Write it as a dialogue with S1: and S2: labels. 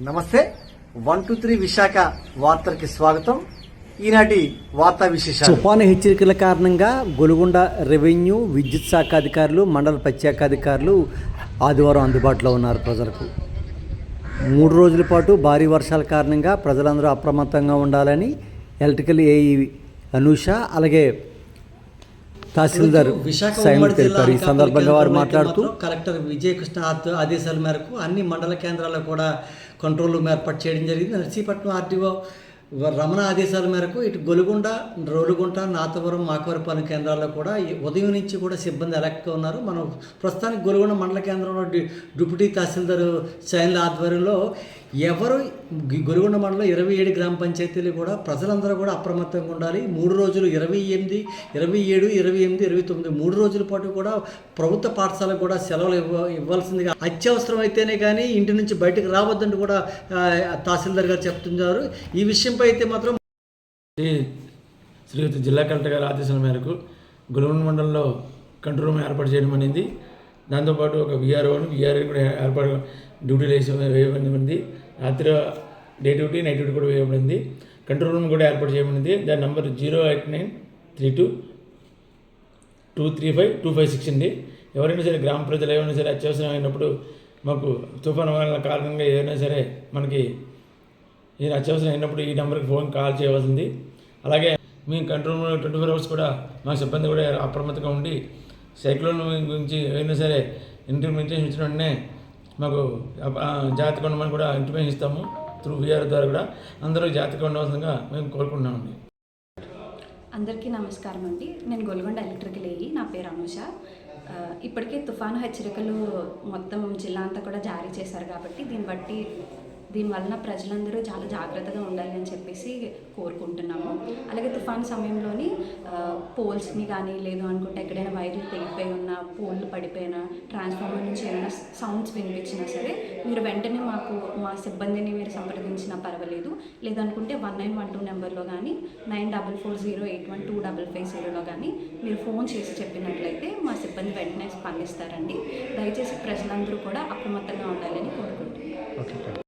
S1: నమస్తే 123 విశాఖ వార్తలకి స్వాగతం. ఈనాటి వార్తా విశేషాలు. తుఫాను హెచ్చరికల కారణంగా గొలుగొండ రెవెన్యూ, విద్యుత్ శాఖ అధికారులు, మండల ప్రత్యేకాధికారులు ఆదివారం అందుబాటులో ఉన్నారు. ప్రజలకు 3 రోజుల పాటు భారీ వర్షాల కారణంగా ప్రజలందరూ అప్రమత్తంగా ఉండాలని ఎలక్ట్రికల్ ఏఈ అనూష, అలాగే తహసీల్దార్ సైన్ తెలిపారు. ఈ సందర్భంగా వారు మాట్లాడుతూ
S2: కలెక్టర్ విజయకృష్ణ ఆదేశాల మేరకు అన్ని మండల కేంద్రాల్లో కూడా కంట్రోల్ రూమ్ ఏర్పాటు చేయడం జరిగింది. నర్సీపట్నం ఆర్టీఓ రమణ ఆదేశాల మేరకు ఇటు గొలుగొండ, రోలుగుంట, నాతవరం, మాకవరపాలెం కేంద్రాల్లో కూడా ఉదయం నుంచి కూడా సిబ్బంది అలర్ట్గా ఉన్నారు. మనం ప్రస్తుతానికి గొలుగొండ మండల కేంద్రంలో డిప్యూటీ తహసీల్దార్ సైన్ల ఆధ్వర్యంలో ఎవరు గొలుగొండ మండలం 27 గ్రామ పంచాయతీలు కూడా ప్రజలందరూ కూడా అప్రమత్తంగా ఉండాలి. 3 రోజులు 28, 27, 28, 29 3 రోజుల పాటు కూడా ప్రభుత్వ పాఠశాలకు కూడా సెలవులు ఇవ్వాల్సిందిగా, అత్యవసరం అయితేనే కానీ ఇంటి నుంచి బయటకు రావద్దని కూడా తహసీల్దార్ గారు చెప్తున్నారు. ఈ విషయంపై అయితే మాత్రం
S3: శ్రీయుత జిల్లా కలెక్టర్ గారి ఆదేశాల మేరకు గొలుగొండ మండలంలో కంట్రోల్ రూమ్ ఏర్పాటు చేయడం అనేది, దాంతోపాటు ఒక విఆర్ఓ కూడా ఏర్పాటు డ్యూటీలు వేయబడింది. రాత్రి డే డ్యూటీ, నైట్ డ్యూటీ కూడా వేయబడింది. కంట్రోల్ రూమ్ కూడా ఏర్పాటు చేయబడింది. దాని నంబర్ 08932235256 అండి. ఎవరైనా సరే గ్రామ ప్రజలు ఏమైనా సరే అత్యవసరమైనప్పుడు మాకు తుఫాను కారణంగా ఏదైనా సరే మనకి ఏదైనా అత్యవసరం అయినప్పుడు ఈ నెంబర్కి ఫోన్ కాల్ చేయవలసింది. అలాగే మీ కంట్రోల్ రూమ్ 24 hours కూడా మా సిబ్బంది కూడా అప్రమత్తంగా ఉండి సైక్లోన్ గురించి ఏదైనా సరే ఇంటిమేషన్ ఇచ్చిన వెంటనే మాకు జాగ్రత్తగా ఉండమని కూడా ఇంటిమేషన్ ఇస్తాము. త్రూ విఆర్ ద్వారా కూడా అందరూ జాగ్రత్తగా ఉండవలసిందిగా మేము కోరుకుంటున్నామండి.
S4: అందరికీ నమస్కారం అండి. నేను గొలుగొండ ఎలక్ట్రికల్ ఏఈ, నా పేరు అనూష. ఇప్పటికే తుఫాను హెచ్చరికలు మొత్తం జిల్లా అంతా కూడా జారీ చేశారు కాబట్టి దీనివలన ప్రజలందరూ చాలా జాగ్రత్తగా ఉండాలి అని చెప్పేసి కోరుకుంటున్నాము. అలాగే తుఫాను సమయంలోని పోల్స్ని కానీ, లేదు అనుకుంటే ఎక్కడైనా వైర్లు తెగిపోయి ఉన్నా, పోల్లు పడిపోయినా, ట్రాన్స్ఫార్మర్ నుంచి ఏమైనా సౌండ్స్ వినిపించినా సరే మీరు వెంటనే మా సిబ్బందిని మీరు సంప్రదించినా పర్వాలేదు. లేదనుకుంటే 1912 నెంబర్లో కానీ, 9440812550లో కానీ మీరు ఫోన్ చేసి చెప్పినట్లయితే మా సిబ్బంది వెంటనే స్పందిస్తారండి. దయచేసి ప్రజలందరూ కూడా అప్రమత్తంగా ఉండాలని కోరుకుంటున్నాను.